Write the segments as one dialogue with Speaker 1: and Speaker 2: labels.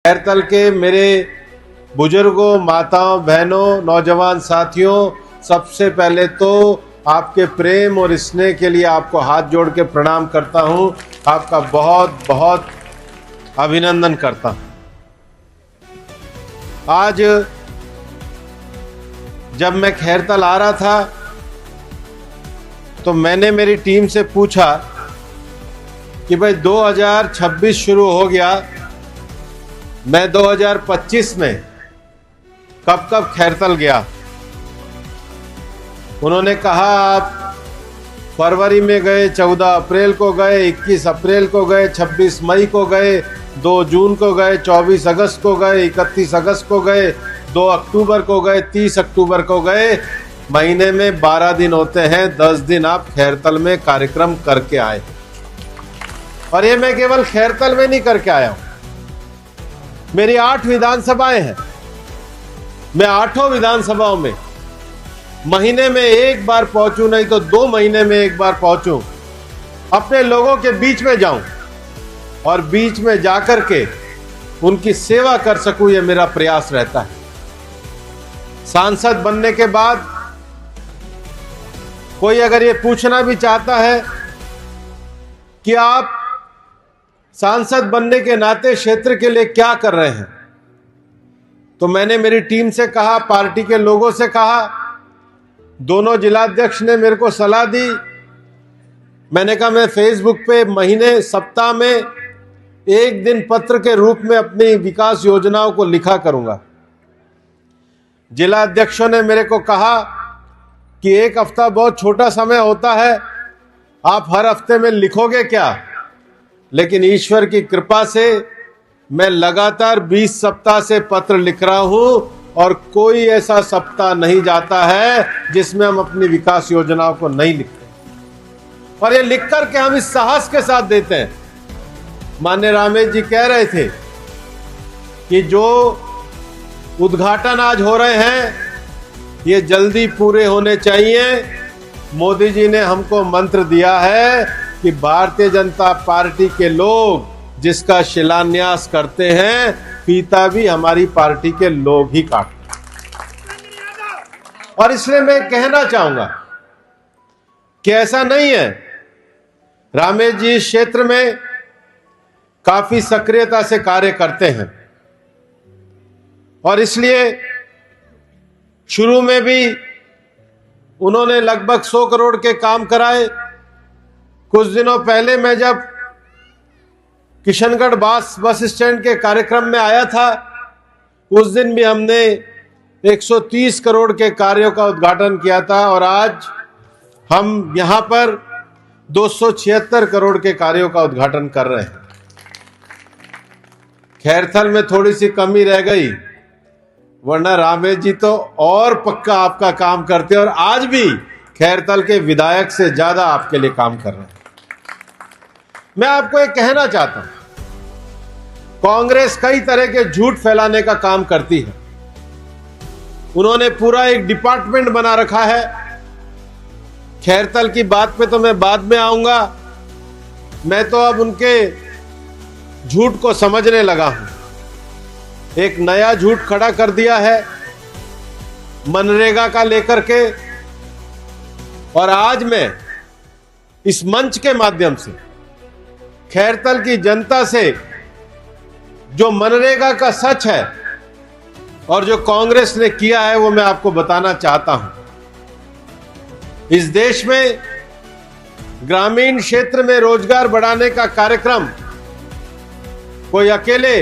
Speaker 1: खैरतल के मेरे बुजुर्गों, माताओं, बहनों, नौजवान साथियों, सबसे पहले तो आपके प्रेम और स्नेह के लिए आपको हाथ जोड़ के प्रणाम करता हूं। आपका बहुत बहुत अभिनंदन करता हूं। आज जब मैं खैरतल आ रहा था तो मैंने मेरी टीम से पूछा कि भाई 2026 शुरू हो गया, मैं 2025 में कब कब खैरतल गया। उन्होंने कहा आप फरवरी में गए, 14 अप्रैल को गए, 21 अप्रैल को गए, 26 मई को गए, 2 जून को गए, 24 अगस्त को गए, 31 अगस्त को गए, 2 अक्टूबर को गए, 30 अक्टूबर को गए। महीने में 12 दिन होते हैं, 10 दिन आप खैरतल में कार्यक्रम करके आए। और ये मैं केवल खैरतल में नहीं करके आया हूं, मेरी 8 विधानसभाएं हैं। मैं 8 विधानसभाओं में महीने में एक बार पहुंचूं, नहीं तो 2 महीने में एक बार पहुंचूं, अपने लोगों के बीच में जाऊं और बीच में जाकर के उनकी सेवा कर सकूं, यह मेरा प्रयास रहता है। सांसद बनने के बाद कोई अगर ये पूछना भी चाहता है कि आप सांसद बनने के नाते क्षेत्र के लिए क्या कर रहे हैं, तो मैंने मेरी टीम से कहा, पार्टी के लोगों से कहा, दोनों जिलाध्यक्ष ने मेरे को सलाह दी। मैंने कहा मैं फेसबुक पे महीने, सप्ताह में 1 दिन पत्र के रूप में अपनी विकास योजनाओं को लिखा करूंगा। जिलाध्यक्षों ने मेरे को कहा कि 1 हफ्ता बहुत छोटा समय होता है, आप हर हफ्ते में लिखोगे क्या? लेकिन ईश्वर की कृपा से मैं लगातार 20 सप्ताह से पत्र लिख रहा हूं और कोई ऐसा सप्ताह नहीं जाता है जिसमें हम अपनी विकास योजनाओं को नहीं लिखते। और ये लिख करके हम इस साहस के साथ देते हैं। माननीय रामेश जी कह रहे थे कि जो उद्घाटन आज हो रहे हैं ये जल्दी पूरे होने चाहिए। मोदी जी ने हमको मंत्र दिया है कि भारतीय जनता पार्टी के लोग जिसका शिलान्यास करते हैं, फीता भी हमारी पार्टी के लोग ही काटते हैं। और इसलिए मैं कहना चाहूंगा कि ऐसा नहीं है। रामेश जी इस क्षेत्र में काफी सक्रियता से कार्य करते हैं और इसलिए शुरू में भी उन्होंने लगभग 100 करोड़ के काम कराए। कुछ दिनों पहले मैं जब किशनगढ़ बस स्टैंड के कार्यक्रम में आया था, उस दिन भी हमने 130 करोड़ के कार्यों का उद्घाटन किया था और आज हम यहां पर 276 करोड़ के कार्यों का उद्घाटन कर रहे हैं। खैरतल में थोड़ी सी कमी रह गई, वरना रामेश जी तो और पक्का आपका काम करते और आज भी खैरतल के विधायक से ज्यादा आपके लिए काम कर रहे हैं। मैं आपको एक कहना चाहता हूं, कांग्रेस कई तरह के झूठ फैलाने का काम करती है। उन्होंने पूरा एक डिपार्टमेंट बना रखा है। खैरतल की बात पे तो मैं बाद में आऊंगा। मैं तो अब उनके झूठ को समझने लगा हूं। एक नया झूठ खड़ा कर दिया है मनरेगा का लेकर के, और आज मैं इस मंच के माध्यम से खैरतल की जनता से जो मनरेगा का सच है और जो कांग्रेस ने किया है वो मैं आपको बताना चाहता हूं। इस देश में ग्रामीण क्षेत्र में रोजगार बढ़ाने का कार्यक्रम कोई अकेले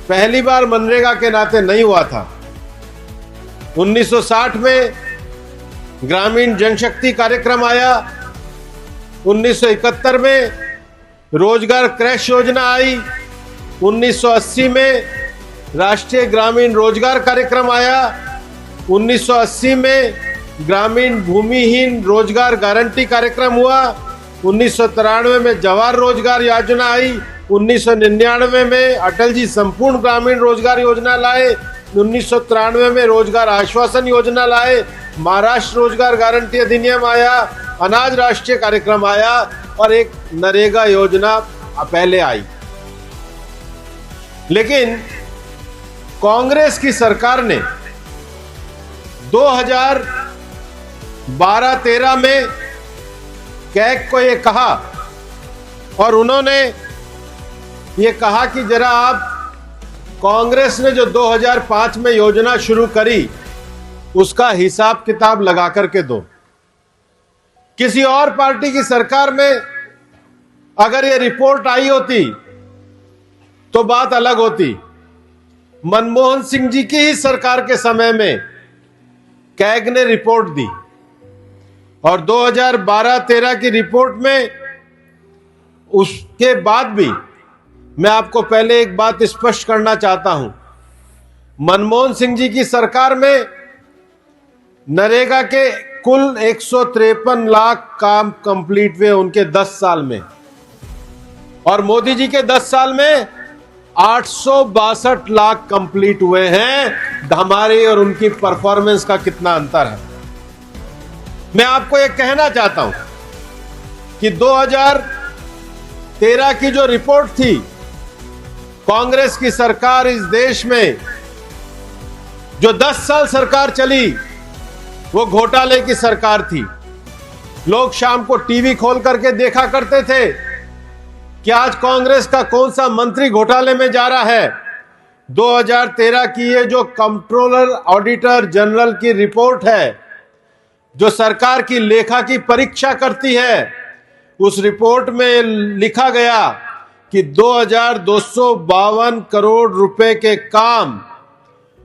Speaker 1: पहली बार मनरेगा के नाते नहीं हुआ था। 1960 में ग्रामीण जनशक्ति कार्यक्रम आया, 1971 में रोजगार क्रैश योजना आई, 1980 में राष्ट्रीय ग्रामीण रोजगार कार्यक्रम आया, 1980 में ग्रामीण भूमिहीन रोजगार गारंटी कार्यक्रम हुआ, 1993 में जवाहर रोजगार योजना आई, 1999 में अटल जी संपूर्ण ग्रामीण रोजगार योजना लाए, 1993 में रोजगार आश्वासन योजना लाए, महाराष्ट्र रोजगार गारंटी अधिनियम आया, अनाज राष्ट्रीय कार्यक्रम आया और एक नरेगा योजना पहले आई। लेकिन कांग्रेस की सरकार ने 2012-13 में कैग को ये कहा और उन्होंने ये कहा कि जरा आप कांग्रेस ने जो 2005 में योजना शुरू करी उसका हिसाब किताब लगा करके दो। किसी और पार्टी की सरकार में अगर ये रिपोर्ट आई होती तो बात अलग होती। मनमोहन सिंह जी की ही सरकार के समय में कैग ने रिपोर्ट दी और 2012-13 की रिपोर्ट में उसके बाद भी मैं आपको पहले एक बात स्पष्ट करना चाहता हूं। मनमोहन सिंह जी की सरकार में नरेगा के कुल 153 लाख काम कंप्लीट हुए उनके 10 साल में, और मोदी जी के 10 साल में 862 लाख कंप्लीट हुए हैं। हमारी और उनकी परफॉर्मेंस का कितना अंतर है। मैं आपको यह कहना चाहता हूं कि 2013 की जो रिपोर्ट थी, कांग्रेस की सरकार इस देश में जो 10 साल सरकार चली वो घोटाले की सरकार थी। लोग शाम को टीवी खोल करके देखा करते थे कि आज कांग्रेस का कौन सा मंत्री घोटाले में जा रहा है। 2013 की ये जो कंट्रोलर ऑडिटर जनरल की रिपोर्ट है, जो सरकार की लेखा की परीक्षा करती है, उस रिपोर्ट में लिखा गया कि 2252 करोड़ रुपए के काम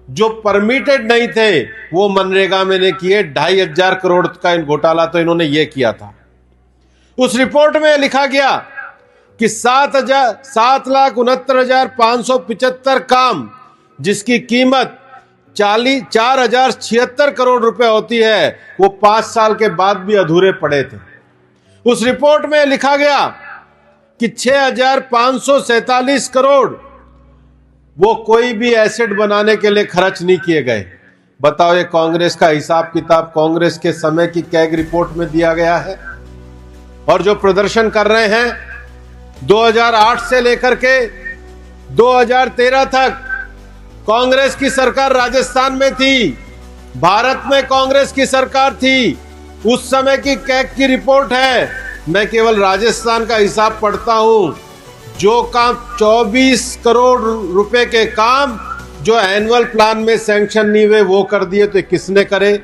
Speaker 1: जो परमिटेड नहीं थे वो मनरेगा में ने किए। 2500 करोड़ का घोटाला तो इन्होंने ये किया था। उस रिपोर्ट में लिखा गया कि 7,69,575 काम जिसकी कीमत 4,076 करोड़ रुपए होती है, वो 5 साल के बाद भी अधूरे पड़े थे। उस रिपोर्ट में लिखा गया कि 6,547 करोड़ वो कोई भी एसेट बनाने के लिए खर्च नहीं किए गए। बताओ, ये कांग्रेस का हिसाब किताब कांग्रेस के समय की कैग रिपोर्ट में दिया गया है। और जो प्रदर्शन कर रहे हैं 2008 से लेकर के 2013 तक कांग्रेस की सरकार राजस्थान में थी, भारत में कांग्रेस की सरकार थी। उस समय की कैग की रिपोर्ट है। मैं केवल राजस्थान का हिसाब पढ़ता हूं। जो काम 24 करोड़ रुपए के काम जो एनुअल प्लान में सैंक्शन नहीं हुए वो कर दिए, तो किसने करे।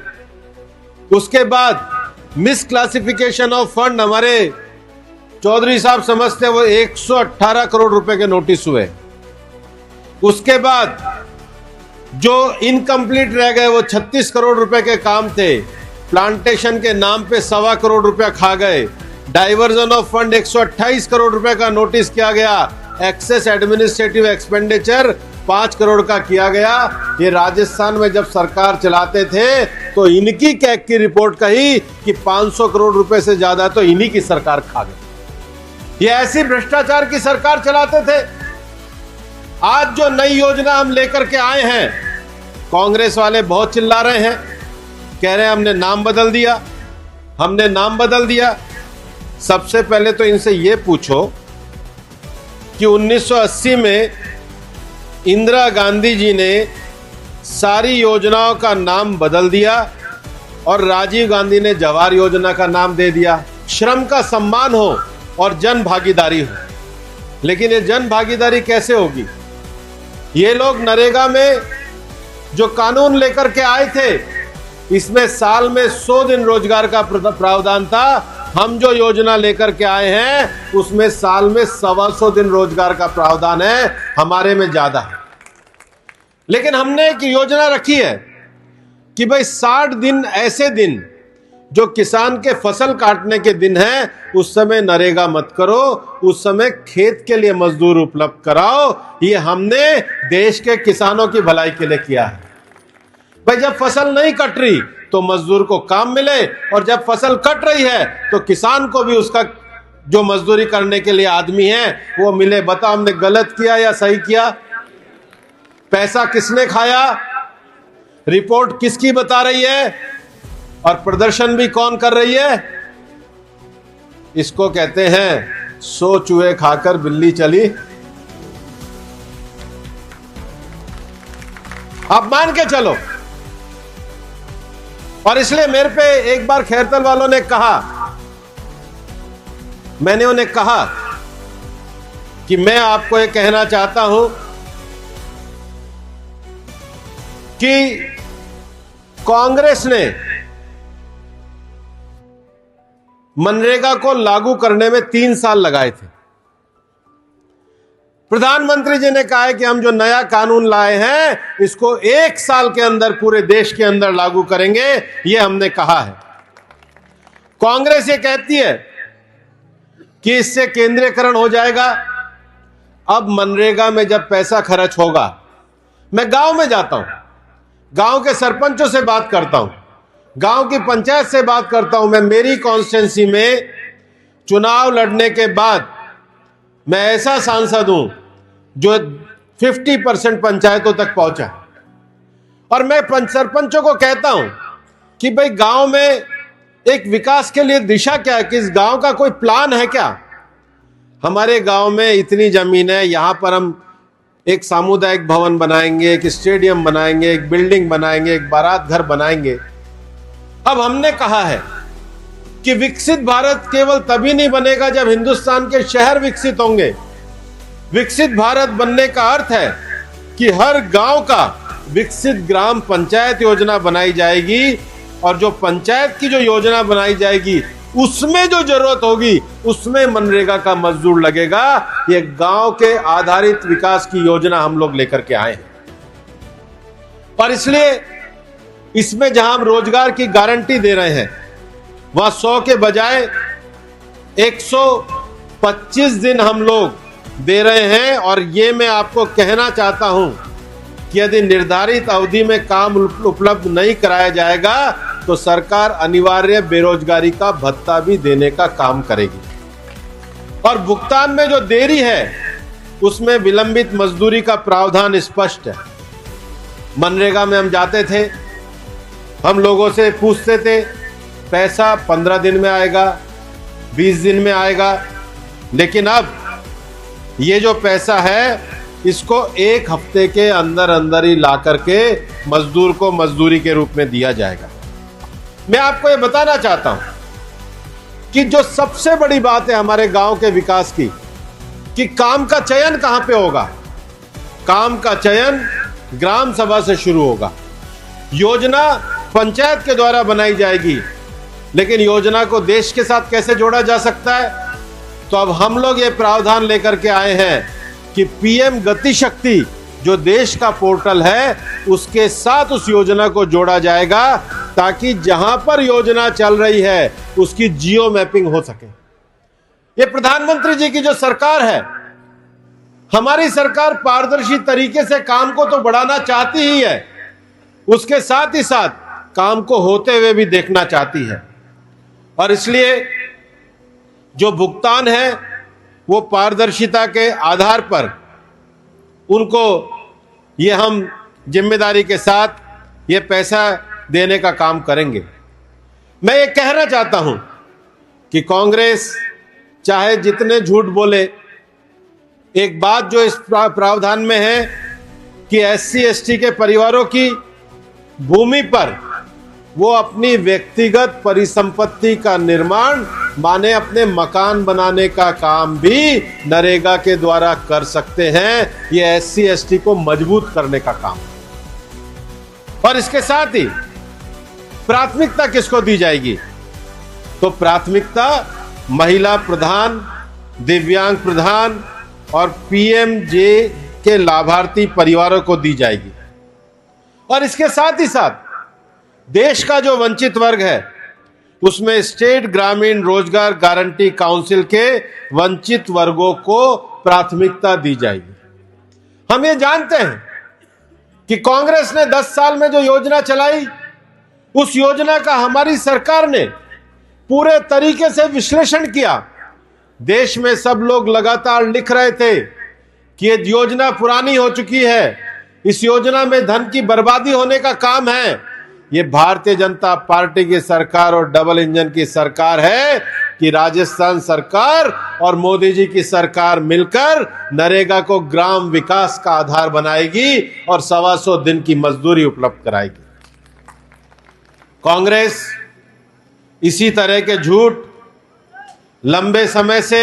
Speaker 1: उसके बाद मिस क्लासिफिकेशन ऑफ फंड हमारे चौधरी साहब समझते वो 118 करोड़ रुपए के नोटिस हुए। उसके बाद जो इनकम्प्लीट रह गए वो 36 करोड़ रुपए के काम थे। प्लांटेशन के नाम पे 1.25 करोड़ रुपया खा गए। डाइवर्जन ऑफ फंड 128 करोड़ रुपए का नोटिस किया गया। एक्सेस एडमिनिस्ट्रेटिव एक्सपेंडिचर 5 करोड़ का किया गया। ये राजस्थान में जब सरकार चलाते थे तो इनकी कैग की रिपोर्ट कही कि 500 करोड़ रुपए से ज्यादा तो इन्हीं की सरकार खा गई। ये ऐसी भ्रष्टाचार की सरकार चलाते थे। आज जो नई योजना हम लेकर के आए हैं, कांग्रेस वाले बहुत चिल्ला रहे हैं, कह रहे हैं हमने नाम बदल दिया, हमने नाम बदल दिया। सबसे पहले तो इनसे ये पूछो कि 1980 में इंदिरा गांधी जी ने सारी योजनाओं का नाम बदल दिया और राजीव गांधी ने जवाहर योजना का नाम दे दिया। श्रम का सम्मान हो और जन भागीदारी हो। लेकिन ये जन भागीदारी कैसे होगी? ये लोग नरेगा में जो कानून लेकर के आए थे, इसमें साल में 100 दिन रोजगार का प्रावधान था। हम जो योजना लेकर के आए हैं उसमें साल में 125 दिन रोजगार का प्रावधान है, हमारे में ज्यादा है। लेकिन हमने एक योजना रखी है कि भाई 60 दिन ऐसे दिन जो किसान के फसल काटने के दिन हैं, उस समय नरेगा मत करो, उस समय खेत के लिए मजदूर उपलब्ध कराओ। ये हमने देश के किसानों की भलाई के लिए किया है। भाई जब फसल नहीं कट रही तो मजदूर को काम मिले, और जब फसल कट रही है तो किसान को भी उसका जो मजदूरी करने के लिए आदमी है वो मिले। बताओ हमने गलत किया या सही किया? पैसा किसने खाया? रिपोर्ट किसकी बता रही है? और प्रदर्शन भी कौन कर रही है? इसको कहते हैं 100 चूहे खाकर बिल्ली चली। आप मान के चलो। और इसलिए मेरे पे एक बार खैरतल वालों ने कहा, मैंने उन्हें कहा कि मैं आपको ये कहना चाहता हूं कि कांग्रेस ने मनरेगा को लागू करने में 3 साल लगाए थे। प्रधानमंत्री जी ने कहा है कि हम जो नया कानून लाए हैं इसको 1 साल के अंदर पूरे देश के अंदर लागू करेंगे, ये हमने कहा है। कांग्रेस ये कहती है कि इससे केंद्रीकरण हो जाएगा। अब मनरेगा में जब पैसा खर्च होगा, मैं गांव में जाता हूं, गांव के सरपंचों से बात करता हूं, गांव की पंचायत से बात करता हूं। मैं मेरी कॉन्स्टिट्यूंसी में चुनाव लड़ने के बाद मैं ऐसा सांसद हूं जो 50% पंचायतों तक पहुंचा। और मैं सरपंचों को कहता हूं कि भाई गांव में एक विकास के लिए दिशा क्या है, कि इस गांव का कोई प्लान है क्या? हमारे गांव में इतनी जमीन है, यहां पर हम एक सामुदायिक भवन बनाएंगे, एक स्टेडियम बनाएंगे, एक बिल्डिंग बनाएंगे, एक बारात घर बनाएंगे। अब हमने कहा है कि विकसित भारत केवल तभी नहीं बनेगा जब हिंदुस्तान के शहर विकसित होंगे। विकसित भारत बनने का अर्थ है कि हर गांव का विकसित ग्राम पंचायत योजना बनाई जाएगी, और जो पंचायत की जो योजना बनाई जाएगी उसमें जो जरूरत होगी उसमें मनरेगा का मजदूर लगेगा। ये गांव के आधारित विकास की योजना हम लोग लेकर के आए हैं। और इसलिए इसमें जहां हम रोजगार की गारंटी दे रहे हैं, वहां 100 के बजाय 125 दिन हम लोग दे रहे हैं। और ये मैं आपको कहना चाहता हूं कि यदि निर्धारित अवधि में काम उपलब्ध नहीं कराया जाएगा तो सरकार अनिवार्य बेरोजगारी का भत्ता भी देने का काम करेगी। और भुगतान में जो देरी है उसमें विलंबित मजदूरी का प्रावधान स्पष्ट है। मनरेगा में हम जाते थे, हम लोगों से पूछते थे पैसा 15 दिन में आएगा, 20 दिन में आएगा, लेकिन अब ये जो पैसा है इसको 1 हफ्ते के अंदर अंदर ही ला करके मजदूर को मजदूरी के रूप में दिया जाएगा। मैं आपको ये बताना चाहता हूं कि जो सबसे बड़ी बात है हमारे गांव के विकास की, कि काम का चयन कहां पे होगा। काम का चयन ग्राम सभा से शुरू होगा। योजना पंचायत के द्वारा बनाई जाएगी, लेकिन योजना को देश के साथ कैसे जोड़ा जा सकता है? तो अब हम लोग ये प्रावधान लेकर के आए हैं कि पीएम गति शक्ति जो देश का पोर्टल है उसके साथ उस योजना को जोड़ा जाएगा, ताकि जहां पर योजना चल रही है उसकी जियो मैपिंग हो सके। ये प्रधानमंत्री जी की जो सरकार है, हमारी सरकार पारदर्शी तरीके से काम को तो बढ़ाना चाहती ही है, उसके साथ ही साथ काम को होते हुए भी देखना चाहती है। और इसलिए जो भुगतान है वो पारदर्शिता के आधार पर उनको ये हम जिम्मेदारी के साथ ये पैसा देने का काम करेंगे। मैं ये कहना चाहता हूं कि कांग्रेस चाहे जितने झूठ बोले, एक बात जो इस प्रावधान में है कि एससी एसटी के परिवारों की भूमि पर वो अपनी व्यक्तिगत परिसंपत्ति का निर्माण, माने अपने मकान बनाने का काम भी नरेगा के द्वारा कर सकते हैं। ये एससी एसटी को मजबूत करने का काम। और इसके साथ ही प्राथमिकता किसको दी जाएगी? तो प्राथमिकता महिला प्रधान, दिव्यांग प्रधान और पीएमजे के लाभार्थी परिवारों को दी जाएगी। और इसके साथ ही साथ देश का जो वंचित वर्ग है उसमें स्टेट ग्रामीण रोजगार गारंटी काउंसिल के वंचित वर्गों को प्राथमिकता दी जाएगी। हम ये जानते हैं कि कांग्रेस ने 10 साल में जो योजना चलाई, उस योजना का हमारी सरकार ने पूरे तरीके से विश्लेषण किया। देश में सब लोग लगातार लिख रहे थे कि ये योजना पुरानी हो चुकी है, इस योजना में धन की बर्बादी होने का काम है। ये भारतीय जनता पार्टी की सरकार और डबल इंजन की सरकार है। कि राजस्थान सरकार और मोदी जी की सरकार मिलकर नरेगा को ग्राम विकास का आधार बनाएगी और 125 दिन की मजदूरी उपलब्ध कराएगी। कांग्रेस इसी तरह के झूठ लंबे समय से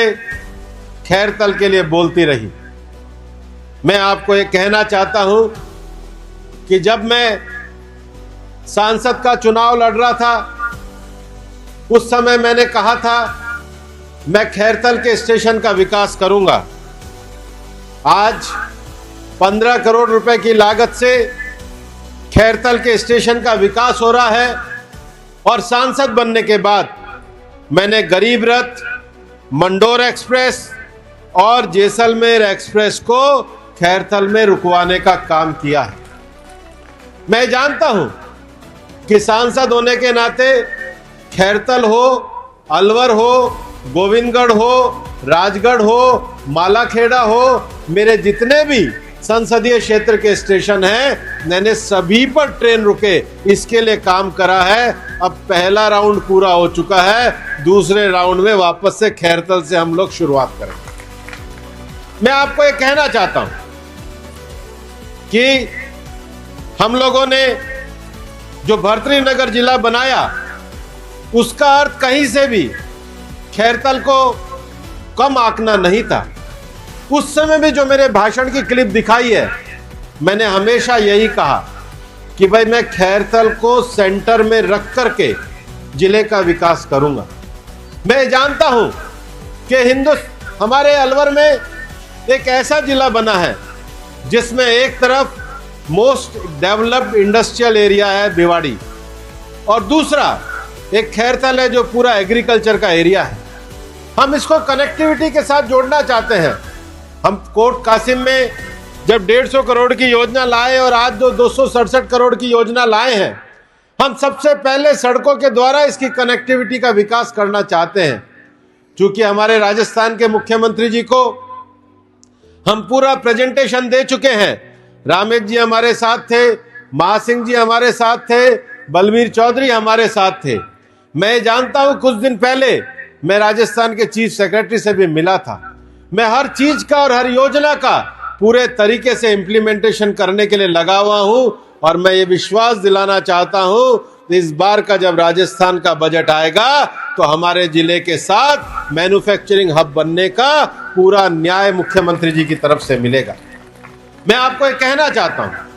Speaker 1: खैरतल के लिए बोलती रही। मैं आपको ये कहना चाहता हूं कि जब मैं सांसद का चुनाव लड़ रहा था उस समय मैंने कहा था मैं खैरतल के स्टेशन का विकास करूंगा। आज 15 करोड़ रुपए की लागत से खैरतल के स्टेशन का विकास हो रहा है और सांसद बनने के बाद मैंने गरीब रथ, मंडोर एक्सप्रेस और जैसलमेर एक्सप्रेस को खैरतल में रुकवाने का काम किया है। मैं जानता हूं कि सांसद होने के नाते खैरतल हो, अलवर हो, गोविंदगढ़ हो, राजगढ़ हो, मालाखेड़ा हो, मेरे जितने भी संसदीय क्षेत्र के स्टेशन हैं मैंने सभी पर ट्रेन रुके इसके लिए काम करा है। अब पहला राउंड पूरा हो चुका है, दूसरे राउंड में वापस से खैरतल से हम लोग शुरुआत करेंगे। मैं आपको ये कहना चाहता हूं कि हम लोगों ने जो भर्तृहरि जिला बनाया उसका अर्थ कहीं से भी खैरतल को कम आंकना नहीं था। उस समय भी जो मेरे भाषण की क्लिप दिखाई है मैंने हमेशा यही कहा कि भाई मैं खैरतल को सेंटर में रख करके जिले का विकास करूंगा। मैं जानता हूं कि हमारे अलवर में एक ऐसा जिला बना है जिसमें एक तरफ मोस्ट डेवलप्ड इंडस्ट्रियल एरिया है भिवाड़ी और दूसरा एक खैरतल है जो पूरा एग्रीकल्चर का एरिया है। हम इसको कनेक्टिविटी के साथ जोड़ना चाहते हैं। हम कोट कासिम में जब 150 करोड़ की योजना लाए और आज जो 267 करोड़ की योजना लाए हैं, हम सबसे पहले सड़कों के द्वारा इसकी कनेक्टिविटी का विकास करना चाहते हैं। क्योंकि हमारे राजस्थान के मुख्यमंत्री जी को हम पूरा प्रेजेंटेशन दे चुके हैं। रामेश जी हमारे साथ थे, महासिंह जी हमारे साथ थे, बलबीर चौधरी हमारे साथ थे। मैं जानता हूं कुछ दिन पहले मैं राजस्थान के चीफ सेक्रेटरी से भी मिला था। मैं हर चीज का और हर योजना का पूरे तरीके से इंप्लीमेंटेशन करने के लिए लगा हुआ हूं और मैं ये विश्वास दिलाना चाहता हूं इस बार का जब राजस्थान का बजट आएगा तो हमारे जिले के साथ मैन्युफैक्चरिंग हब बनने का पूरा न्याय मुख्यमंत्री जी की तरफ से मिलेगा। मैं आपको ये कहना चाहता हूं